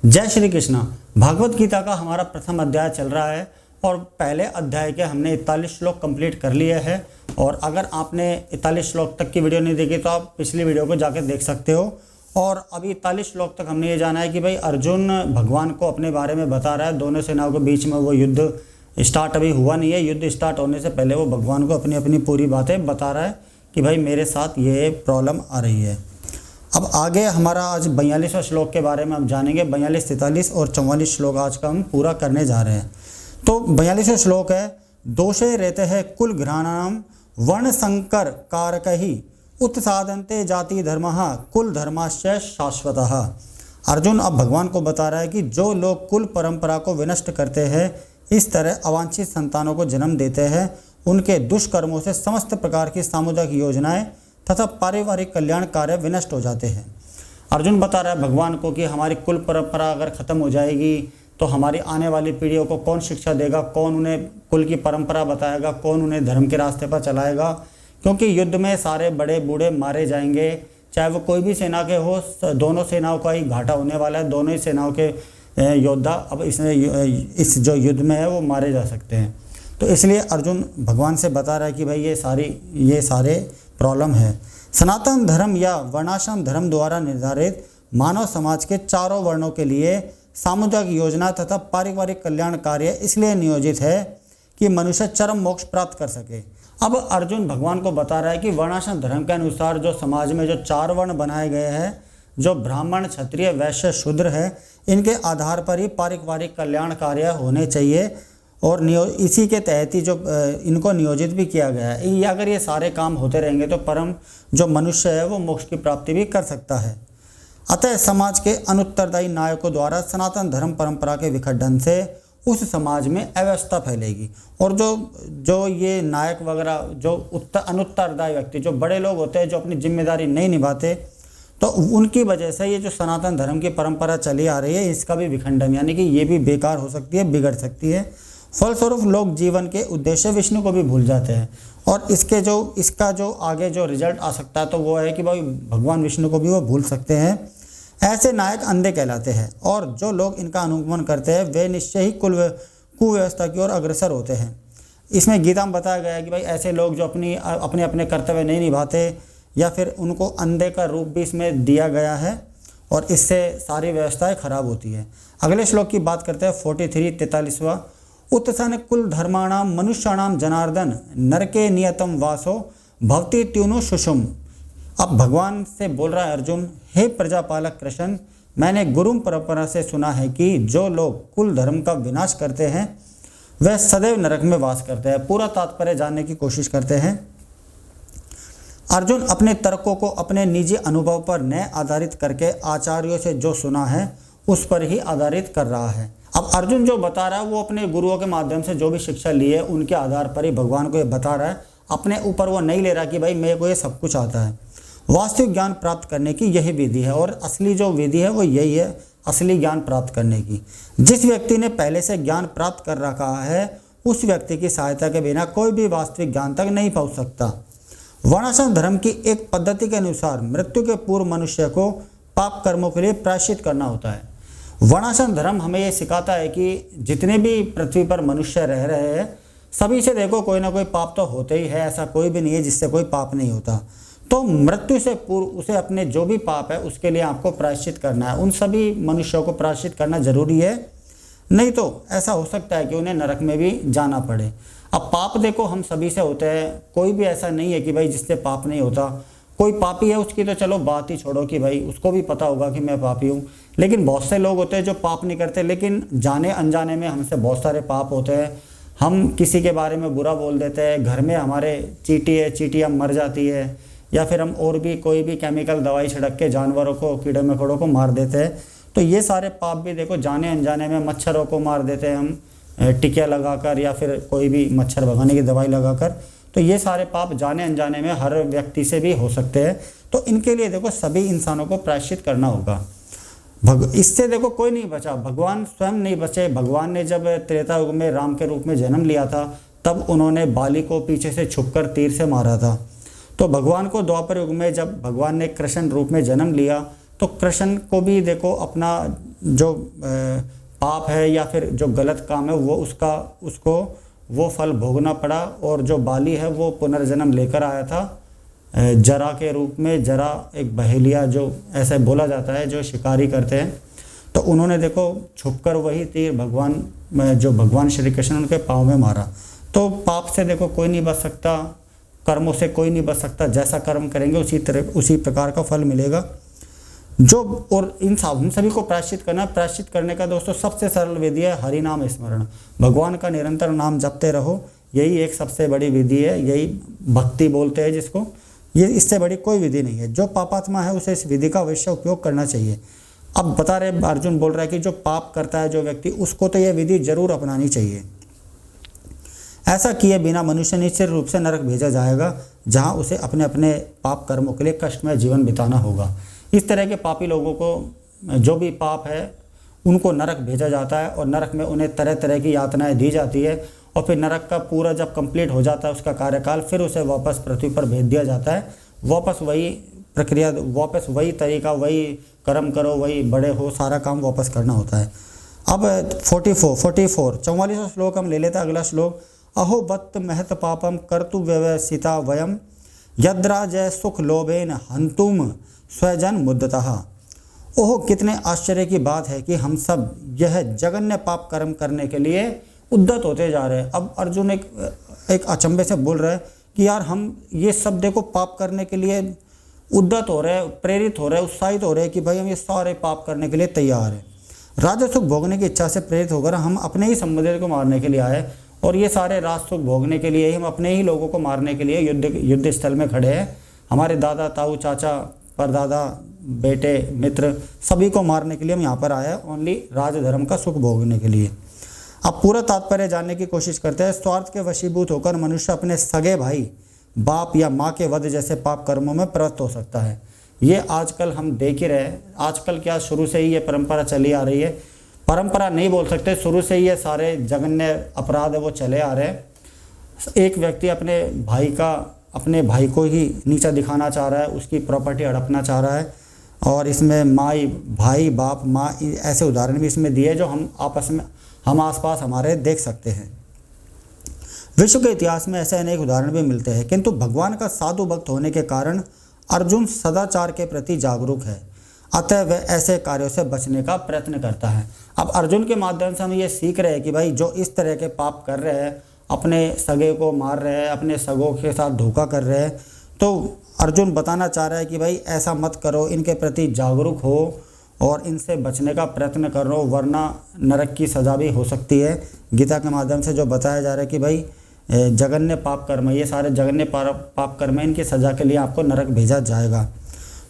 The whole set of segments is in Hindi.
जय श्री कृष्ण। भागवत गीता का हमारा प्रथम अध्याय चल रहा है और पहले अध्याय के हमने 41 श्लोक कंप्लीट कर लिए हैं। और अगर आपने 41 श्लोक तक की वीडियो नहीं देखी तो आप पिछली वीडियो को जाकर देख सकते हो। और अभी 41 श्लोक तक हमने ये जाना है कि भाई अर्जुन भगवान को अपने बारे में बता रहा है। दोनों सेनाओं के बीच में वो युद्ध स्टार्ट अभी हुआ नहीं है। युद्ध स्टार्ट होने से पहले वो भगवान को अपनी अपनी पूरी बातें बता रहा है कि भाई मेरे साथ ये प्रॉब्लम आ रही है। अब आगे हमारा आज 42वें श्लोक के बारे में हम जानेंगे। 42, 43 और 44 श्लोक आज का हम पूरा करने जा रहे हैं। तो 42वां श्लोक है, दोषे रहते हैं कुल घ्राणाम वर्ण संकर कारक ही उत्सादनते जाति धर्म कुल धर्माश्चय शाश्वतः। अर्जुन अब भगवान को बता रहा है कि जो लोग कुल परंपरा को विनष्ट करते हैं, इस तरह अवांछित संतानों को जन्म देते हैं, उनके दुष्कर्मों से समस्त प्रकार की सामुदायिक योजनाएं तथा पारिवारिक कल्याण कार्य विनष्ट हो जाते हैं। अर्जुन बता रहा है भगवान को कि हमारी कुल परंपरा अगर ख़त्म हो जाएगी तो हमारी आने वाली पीढ़ियों को कौन शिक्षा देगा, कौन उन्हें कुल की परंपरा बताएगा, कौन उन्हें धर्म के रास्ते पर चलाएगा। क्योंकि युद्ध में सारे बड़े बूढ़े मारे जाएंगे, चाहे वो कोई भी सेना के हो। दोनों सेनाओं का ही घाटा होने वाला है। दोनों ही सेनाओं के योद्धा अब इस जो युद्ध में है वो मारे जा सकते हैं। तो इसलिए अर्जुन भगवान से बता रहा है कि भाई ये सारे प्रॉब्लम है। सनातन धर्म या वर्णाश्रम धर्म द्वारा निर्धारित मानव समाज के चारों वर्णों के लिए सामुदायिक योजना तथा पारिवारिक कल्याण कार्य इसलिए नियोजित है कि मनुष्य चरम मोक्ष प्राप्त कर सके। अब अर्जुन भगवान को बता रहा है कि वर्णाश्रम धर्म के अनुसार जो समाज में जो 4 वर्ण बनाए गए हैं, जो ब्राह्मण, क्षत्रिय, वैश्य, शूद्र है, इनके आधार पर ही पारिवारिक कल्याण कार्य होने चाहिए। और इसी के तहत ही जो इनको नियोजित भी किया गया है। ये अगर ये सारे काम होते रहेंगे तो परम जो मनुष्य है वो मोक्ष की प्राप्ति भी कर सकता है। अतः समाज के अनुत्तरदायी नायकों द्वारा सनातन धर्म परंपरा के विखंडन से उस समाज में अव्यवस्था फैलेगी। और जो ये नायक वगैरह जो अनुत्तरदायी व्यक्ति, जो बड़े लोग होते हैं, जो अपनी जिम्मेदारी नहीं निभाते, तो उनकी वजह से ये जो सनातन धर्म की परंपरा चली आ रही है, इसका भी विखंडन यानी कि ये भी बेकार हो सकती है, बिगड़ सकती है। फलस्वरूप लोग जीवन के उद्देश्य विष्णु को भी भूल जाते हैं। और इसका जो आगे जो रिजल्ट आ सकता है तो वो है कि भाई भगवान विष्णु को भी वो भूल सकते हैं। ऐसे नायक अंधे कहलाते हैं और जो लोग इनका अनुगमन करते हैं वे निश्चय ही कुव्यवस्था की ओर अग्रसर होते हैं। इसमें गीता में बताया गया है कि भाई ऐसे लोग जो अपने कर्तव्य नहीं निभाते या फिर उनको अंधे का रूप भी इसमें दिया गया है और इससे सारी व्यवस्थाएँ खराब होती है। अगले श्लोक की बात करते हैं 43, 43वां। उत्सन कुल धर्माणाम मनुष्याणाम जनार्दन नरके नियतम वासो भवति ट्यूनु सुषुम। अब भगवान से बोल रहा है अर्जुन, हे प्रजापालक कृष्ण, मैंने गुरु परंपरा से सुना है कि जो लोग कुल धर्म का विनाश करते हैं वह सदैव नरक में वास करते हैं। पूरा तात्पर्य जानने की कोशिश करते हैं। अर्जुन अपने तर्कों को अपने निजी अनुभव पर न आधारित करके आचार्यों से जो सुना है उस पर ही आधारित कर रहा है। अब अर्जुन जो बता रहा है वो अपने गुरुओं के माध्यम से जो भी शिक्षा ली है उनके आधार पर ही भगवान को ये बता रहा है। अपने ऊपर वो नहीं ले रहा कि भाई मेरे को ये सब कुछ आता है। वास्तविक ज्ञान प्राप्त करने की यही विधि है और असली जो विधि है वो यही है, असली ज्ञान प्राप्त करने की। जिस व्यक्ति ने पहले से ज्ञान प्राप्त कर रखा है उस व्यक्ति की सहायता के बिना कोई भी वास्तविक ज्ञान तक नहीं पहुँच सकता। वर्णाश्रम धर्म की एक पद्धति के अनुसार मृत्यु के पूर्व मनुष्य को पाप कर्मों के लिए प्रायश्चित करना होता है। वर्णाश्रम धर्म हमें ये सिखाता है कि जितने भी पृथ्वी पर मनुष्य रह रहे हैं सभी से देखो कोई ना कोई पाप तो होते ही है। ऐसा कोई भी नहीं है जिससे कोई पाप नहीं होता। तो मृत्यु से पूर्व उसे अपने जो भी पाप है उसके लिए आपको प्रायश्चित करना है। उन सभी मनुष्यों को प्रायश्चित करना जरूरी है, नहीं तो ऐसा हो सकता है कि उन्हें नरक में भी जाना पड़े। अब पाप देखो हम सभी से होते हैं, कोई भी ऐसा नहीं है कि भाई जिससे पाप नहीं होता। कोई पापी है उसकी तो चलो बात ही छोड़ो कि भाई उसको भी पता होगा कि मैं पापी हूँ। लेकिन बहुत से लोग होते हैं जो पाप नहीं करते लेकिन जाने अनजाने में हमसे बहुत सारे पाप होते हैं। हम किसी के बारे में बुरा बोल देते हैं, घर में हमारे चींटियाँ मर जाती है, या फिर हम और भी कोई भी केमिकल दवाई छिड़क के जानवरों को, कीड़े मकोड़ों को मार देते हैं। तो ये सारे पाप भी देखो जाने अनजाने में, मच्छरों को मार देते हैं हम टिकिया लगाकर या फिर कोई भी मच्छर भगाने की दवाई लगाकर। तो ये सारे पाप जाने अनजाने में हर व्यक्ति से भी हो सकते हैं। तो इनके लिए देखो सभी इंसानों को प्रायश्चित करना होगा। इससे देखो कोई नहीं बचा, भगवान स्वयं नहीं बचे। भगवान ने जब त्रेता युग में राम के रूप में जन्म लिया था तब उन्होंने बाली को पीछे से छुपकर तीर से मारा था। तो भगवान को द्वापर युग में जब भगवान ने कृष्ण रूप में जन्म लिया तो कृष्ण को भी देखो अपना जो पाप है या फिर जो गलत काम है वो उसको वो फल भोगना पड़ा। और जो बाली है वो पुनर्जन्म लेकर आया था जरा के रूप में। जरा एक बहेलिया जो ऐसे बोला जाता है जो शिकारी करते हैं, तो उन्होंने देखो छुपकर वही तीर भगवान श्री कृष्ण उनके पाँव में मारा। तो पाप से देखो कोई नहीं बच सकता, कर्मों से कोई नहीं बच सकता। जैसा कर्म करेंगे उसी प्रकार का फल मिलेगा। और इन हम सभी को प्रायश्चित करना। प्रायश्चित करने का दोस्तों सबसे सरल विधि है हरि नाम स्मरण। भगवान का निरंतर नाम जपते रहो, यही एक सबसे बड़ी विधि है। यही भक्ति बोलते हैं जिसको। ये इससे बड़ी कोई विधि नहीं है। जो पापात्मा है उसे इस विधि का अवश्य उपयोग करना चाहिए। अब बता रहे अर्जुन बोल रहा है कि जो पाप करता है जो व्यक्ति, उसको तो यह विधि जरूर अपनानी चाहिए। ऐसा किए बिना मनुष्य निश्चित रूप से नरक भेजा जाएगा, जहां उसे अपने अपने पाप कर्मों के लिए कष्टमय जीवन बिताना होगा। इस तरह के पापी लोगों को जो भी पाप है उनको नरक भेजा जाता है, और नरक में उन्हें तरह तरह की यातनाएं दी जाती है। और फिर नरक का पूरा जब कंप्लीट हो जाता है उसका कार्यकाल, फिर उसे वापस पृथ्वी पर भेज दिया जाता है। वापस वही प्रक्रिया, वापस वही तरीका, वही कर्म करो, वही बड़े हो, सारा काम वापस करना होता है। अब 44 श्लोक हम ले लेते हैं। अगला श्लोक, अहो बत्त महत पापम कर्तु व्यवसिता वयम यद्राजय सुख लोभेन हंतुम स्वजन मुद्दतः। ओह कितने आश्चर्य की बात है कि हम सब यह जघन्य पाप कर्म करने के लिए उद्यत होते जा रहे हैं। अब अर्जुन एक अचंभे से बोल रहे हैं कि यार हम ये सब देखो पाप करने के लिए उद्यत हो रहे हैं, प्रेरित हो रहे हैं, उत्साहित हो रहे हैं कि भाई हम ये सारे पाप करने के लिए तैयार हैं। राज सुख भोगने की इच्छा से प्रेरित होकर हम अपने ही संबंधित को मारने के लिए आए, और ये सारे राज सुख भोगने के लिए ही हम अपने ही लोगों को मारने के लिए युद्ध स्थल में खड़े हैं। हमारे दादा, ताऊ, चाचा, परदादा, बेटे, मित्र, सभी को मारने के लिए हम यहाँ पर आए हैं, ओनली राज धर्म का सुख भोगने के लिए। अब पूरा तात्पर्य जानने की कोशिश करते हैं। स्वार्थ के वशीभूत होकर मनुष्य अपने सगे भाई, बाप या माँ के वध जैसे पाप कर्मों में प्रवृत्त हो सकता है। ये आजकल हम देख ही रहे हैं। आजकल क्या, शुरू से ही ये परंपरा चली आ रही है। परंपरा नहीं बोल सकते, शुरू से ही ये सारे जघन्य अपराध है वो चले आ रहे हैं। एक व्यक्ति अपने भाई को ही नीचा दिखाना चाह रहा है, उसकी प्रॉपर्टी हड़पना चाह रहा है, और इसमें माई, भाई, बाप, माँ, ऐसे उदाहरण भी इसमें दिए जो हम आसपास हमारे देख सकते हैं। विश्व के इतिहास में ऐसे अनेक उदाहरण भी मिलते हैं, किंतु भगवान का साधु भक्त होने के कारण अर्जुन सदाचार के प्रति जागरूक है, अतः वह ऐसे कार्यों से बचने का प्रयत्न करता है। अब अर्जुन के माध्यम से हम ये सीख रहे हैं कि भाई जो इस तरह के पाप कर रहे हैं, अपने सगे को मार रहे हैं, अपने सगों के साथ धोखा कर रहे हैं, तो अर्जुन बताना चाह रहा है कि भाई ऐसा मत करो, इनके प्रति जागरूक हो और इनसे बचने का प्रयत्न करो, वरना नरक की सज़ा भी हो सकती है। गीता के माध्यम से जो बताया जा रहा है कि भाई जघन्य पाप कर्म, ये सारे जघन्य पाप कर्म, इनकी सज़ा के लिए आपको नरक भेजा जाएगा।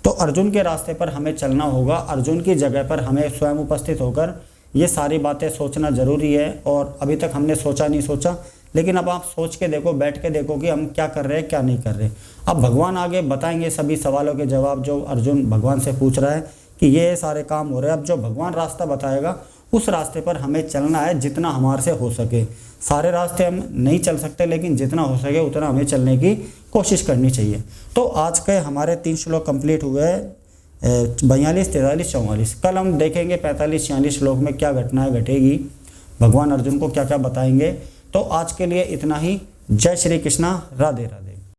तो अर्जुन के रास्ते पर हमें चलना होगा। अर्जुन की जगह पर हमें स्वयं उपस्थित होकर ये सारी बातें सोचना ज़रूरी है। और अभी तक हमने नहीं सोचा, लेकिन अब आप सोच के देखो, बैठ के देखो कि हम क्या कर रहे हैं, क्या नहीं कर रहे। अब भगवान आगे बताएंगे सभी सवालों के जवाब जो अर्जुन भगवान से पूछ रहा है कि ये सारे काम हो रहे हैं। अब जो भगवान रास्ता बताएगा उस रास्ते पर हमें चलना है, जितना हमारे से हो सके। सारे रास्ते हम नहीं चल सकते, लेकिन जितना हो सके उतना हमें चलने की कोशिश करनी चाहिए। तो आज के हमारे 3 श्लोक कंप्लीट हुए, 42, 43, 44। कल हम देखेंगे 45, 46 श्लोक में क्या घटनाएं घटेगी, भगवान अर्जुन को क्या क्या बताएंगे। तो आज के लिए इतना ही। जय श्री कृष्णा, राधे राधे।